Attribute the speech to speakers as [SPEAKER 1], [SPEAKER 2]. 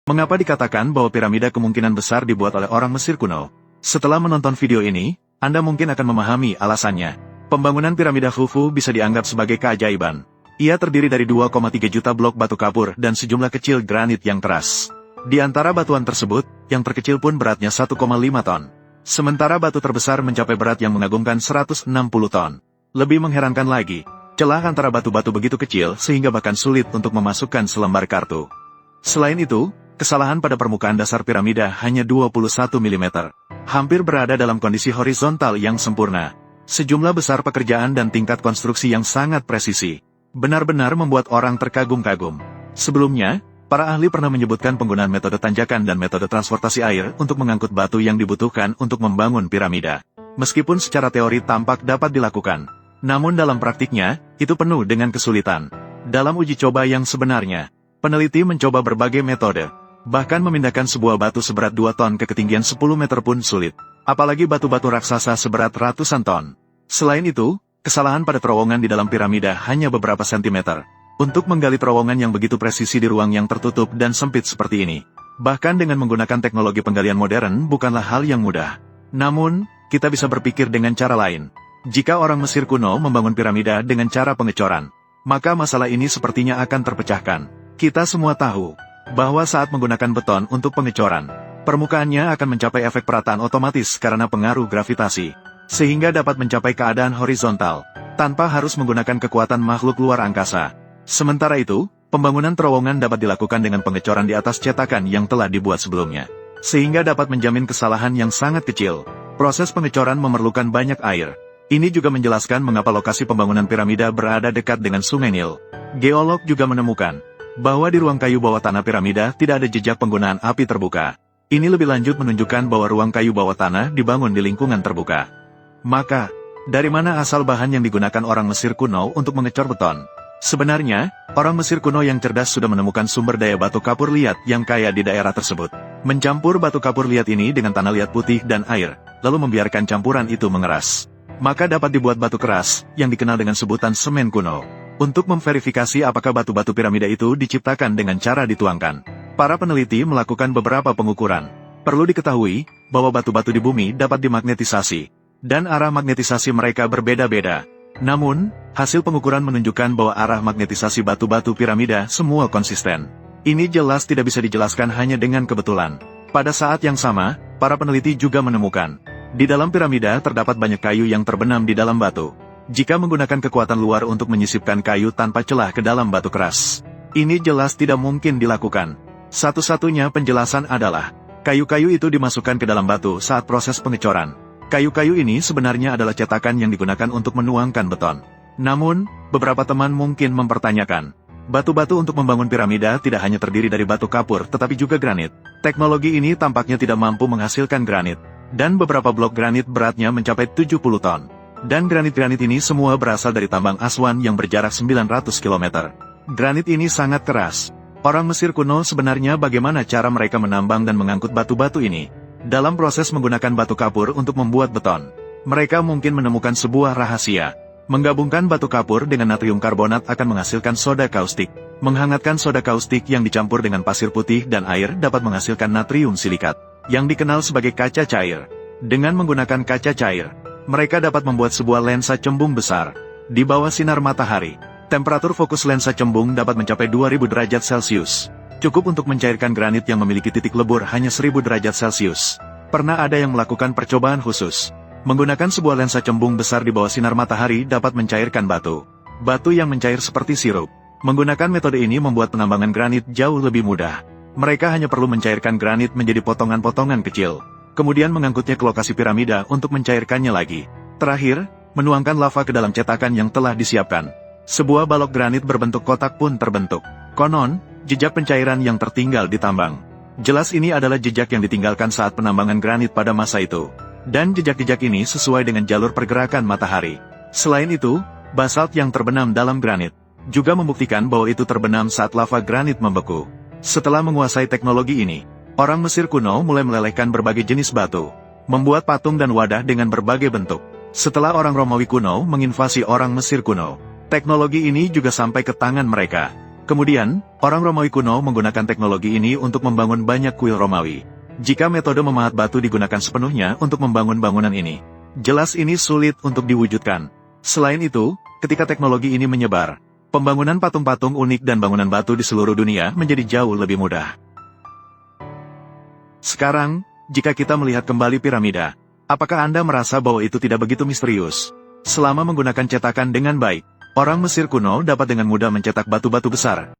[SPEAKER 1] Mengapa dikatakan bahwa piramida kemungkinan besar dibuat oleh orang Mesir kuno? Setelah menonton video ini, Anda mungkin akan memahami alasannya. Pembangunan piramida Khufu bisa dianggap sebagai keajaiban. Ia terdiri dari 2,3 juta blok batu kapur dan sejumlah kecil granit yang keras. Di antara batuan tersebut, yang terkecil pun beratnya 1,5 ton. Sementara batu terbesar mencapai berat yang mengagumkan 160 ton. Lebih mengherankan lagi, celah antara batu-batu begitu kecil sehingga bahkan sulit untuk memasukkan selembar kartu. Selain itu, kesalahan pada permukaan dasar piramida hanya 21 mm. Hampir berada dalam kondisi horizontal yang sempurna. Sejumlah besar pekerjaan dan tingkat konstruksi yang sangat presisi. Benar-benar membuat orang terkagum-kagum. Sebelumnya, para ahli pernah menyebutkan penggunaan metode tanjakan dan metode transportasi air untuk mengangkut batu yang dibutuhkan untuk membangun piramida. Meskipun secara teori tampak dapat dilakukan, namun dalam praktiknya, itu penuh dengan kesulitan. Dalam uji coba yang sebenarnya, peneliti mencoba berbagai metode. Bahkan memindahkan sebuah batu seberat 2 ton ke ketinggian 10 meter pun sulit. Apalagi batu-batu raksasa seberat ratusan ton. Selain itu, kesalahan pada terowongan di dalam piramida hanya beberapa sentimeter. Untuk menggali terowongan yang begitu presisi di ruang yang tertutup dan sempit seperti ini. Bahkan dengan menggunakan teknologi penggalian modern bukanlah hal yang mudah. Namun, kita bisa berpikir dengan cara lain. Jika orang Mesir kuno membangun piramida dengan cara pengecoran, maka masalah ini sepertinya akan terpecahkan. Kita semua tahu bahwa saat menggunakan beton untuk pengecoran, permukaannya akan mencapai efek perataan otomatis karena pengaruh gravitasi, sehingga dapat mencapai keadaan horizontal, tanpa harus menggunakan kekuatan makhluk luar angkasa. Sementara itu, pembangunan terowongan dapat dilakukan dengan pengecoran di atas cetakan yang telah dibuat sebelumnya, sehingga dapat menjamin kesalahan yang sangat kecil. Proses pengecoran memerlukan banyak air. Ini juga menjelaskan mengapa lokasi pembangunan piramida berada dekat dengan Sungai Nil. Geolog juga menemukan bahwa di ruang kayu bawah tanah piramida tidak ada jejak penggunaan api terbuka. Ini lebih lanjut menunjukkan bahwa ruang kayu bawah tanah dibangun di lingkungan terbuka. Maka, dari mana asal bahan yang digunakan orang Mesir kuno untuk mengecor beton? Sebenarnya, orang Mesir kuno yang cerdas sudah menemukan sumber daya batu kapur liat yang kaya di daerah tersebut. Mencampur batu kapur liat ini dengan tanah liat putih dan air, lalu membiarkan campuran itu mengeras. Maka dapat dibuat batu keras, yang dikenal dengan sebutan semen kuno. Untuk memverifikasi apakah batu-batu piramida itu diciptakan dengan cara dituangkan, para peneliti melakukan beberapa pengukuran. Perlu diketahui, bahwa batu-batu di bumi dapat dimagnetisasi, dan arah magnetisasi mereka berbeda-beda. Namun, hasil pengukuran menunjukkan bahwa arah magnetisasi batu-batu piramida semua konsisten. Ini jelas tidak bisa dijelaskan hanya dengan kebetulan. Pada saat yang sama, para peneliti juga menemukan, di dalam piramida terdapat banyak kayu yang terbenam di dalam batu. Jika menggunakan kekuatan luar untuk menyisipkan kayu tanpa celah ke dalam batu keras, ini jelas tidak mungkin dilakukan. Satu-satunya penjelasan adalah, kayu-kayu itu dimasukkan ke dalam batu saat proses pengecoran. Kayu-kayu ini sebenarnya adalah cetakan yang digunakan untuk menuangkan beton. Namun, beberapa teman mungkin mempertanyakan, batu-batu untuk membangun piramida tidak hanya terdiri dari batu kapur tetapi juga granit. Teknologi ini tampaknya tidak mampu menghasilkan granit. Dan beberapa blok granit beratnya mencapai 70 ton. Dan granit-granit ini semua berasal dari tambang Aswan yang berjarak 900 km. Granit ini sangat keras. Orang Mesir kuno sebenarnya bagaimana cara mereka menambang dan mengangkut batu-batu ini? Dalam proses menggunakan batu kapur untuk membuat beton, mereka mungkin menemukan sebuah rahasia. Menggabungkan batu kapur dengan natrium karbonat akan menghasilkan soda kaustik. Menghangatkan soda kaustik yang dicampur dengan pasir putih dan air dapat menghasilkan natrium silikat, yang dikenal sebagai kaca cair. Dengan menggunakan kaca cair, mereka dapat membuat sebuah lensa cembung besar. Di bawah sinar matahari, temperatur fokus lensa cembung dapat mencapai 2000 derajat Celcius. Cukup untuk mencairkan granit yang memiliki titik lebur hanya 1000 derajat Celcius. Pernah ada yang melakukan percobaan khusus. Menggunakan sebuah lensa cembung besar di bawah sinar matahari dapat mencairkan batu. Batu yang mencair seperti sirup. Menggunakan metode ini membuat penambangan granit jauh lebih mudah. Mereka hanya perlu mencairkan granit menjadi potongan-potongan kecil. Kemudian mengangkutnya ke lokasi piramida untuk mencairkannya lagi. Terakhir, menuangkan lava ke dalam cetakan yang telah disiapkan. Sebuah balok granit berbentuk kotak pun terbentuk. Konon, jejak pencairan yang tertinggal ditambang. Jelas ini adalah jejak yang ditinggalkan saat penambangan granit pada masa itu. Dan jejak-jejak ini sesuai dengan jalur pergerakan matahari. Selain itu, basalt yang terbenam dalam granit juga membuktikan bahwa itu terbenam saat lava granit membeku. Setelah menguasai teknologi ini, orang Mesir kuno mulai melelehkan berbagai jenis batu, membuat patung dan wadah dengan berbagai bentuk. Setelah orang Romawi kuno menginvasi orang Mesir kuno, teknologi ini juga sampai ke tangan mereka. Kemudian, orang Romawi kuno menggunakan teknologi ini untuk membangun banyak kuil Romawi. Jika metode memahat batu digunakan sepenuhnya untuk membangun bangunan ini, jelas ini sulit untuk diwujudkan. Selain itu, ketika teknologi ini menyebar, pembangunan patung-patung unik dan bangunan batu di seluruh dunia menjadi jauh lebih mudah. Sekarang, jika kita melihat kembali piramida, apakah Anda merasa bahwa itu tidak begitu misterius? Selama menggunakan cetakan dengan baik, orang Mesir kuno dapat dengan mudah mencetak batu-batu besar,